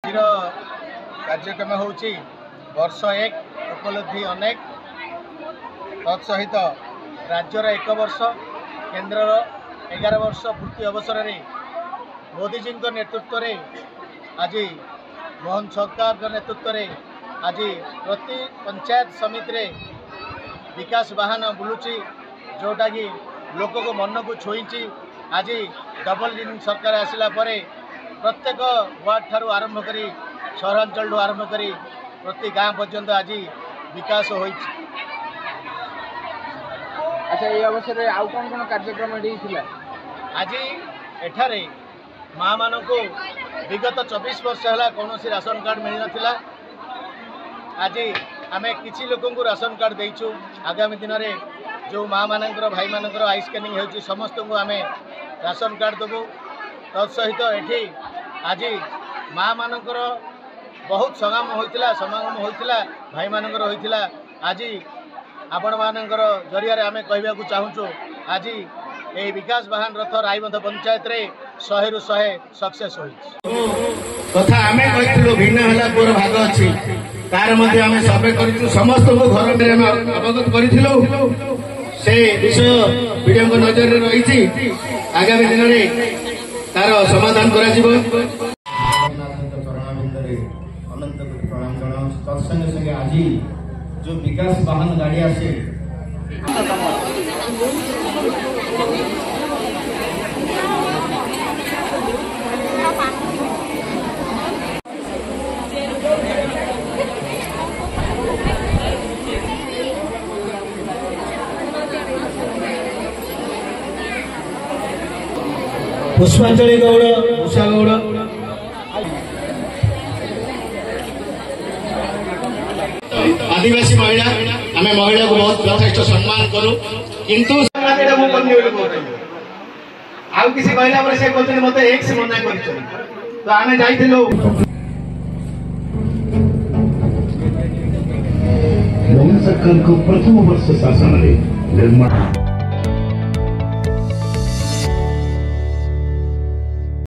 आज कार्यक्रम हूँ वर्ष एक उपलब्धि अनेक तत्सहित राज्यर 1 वर्ष केन्द्र 11 वर्ष पूर्ति अवसर में मोदी जी नेतृत्व में आज मोहन सरकार नेतृत्व में आज प्रति पंचायत समिति रे विकास वाहन बुलूची जोटा कि लोक को मन को छुई। आज डबल इंजिन सरकार आसला परे प्रत्येक वार्ड ठारू आरंभ करी सहरांचल आरंभ करी प्रति गाँव पर्यंत आज विकास हो। अच्छा ये अवसर में आउ कौन कौन कार्यक्रम आज एठारे माँ मान को विगत 24 वर्ष है कौन राशन कार्ड मिल नाला। आज आम किसी लोक राशन कार्ड देचु। आगामी दिन में जो माँ मानकर भाई मानकर आई स्कैनिंग हो समस्त को आम राशन कार्ड देवु। तत्सहित एठी आज माँ मानकर बहुत समागम होता भाई मानकर होता। आज आपण मानकर जरिया आम कहवाक चाहूँ आज ये विकास वाहन रथ राईबंध पंचायत रे 100 रु 100 सक्सेस हो कथा आम कहूँ भिन्न है पूरा भाग अच्छी तार मध्य आम सर्वे कर समस्त को घर में अवगत करूँ से विषय वीडियो नजर रही। आगामी दिन में तार समाधान कर संगे संगे आज जो विकास वाहन गाड़ी आसे पुष्पांजलि गौड़ उषा गौड़ आदिवासी महिला आम महिला को बहुत यथेष्ट सम्मान करूँ किंतु आउ किसी कहला से कहते मत एक से मना कर तो आम जाइलु मोदी सरकार को प्रथम वर्ष शासन निर्माण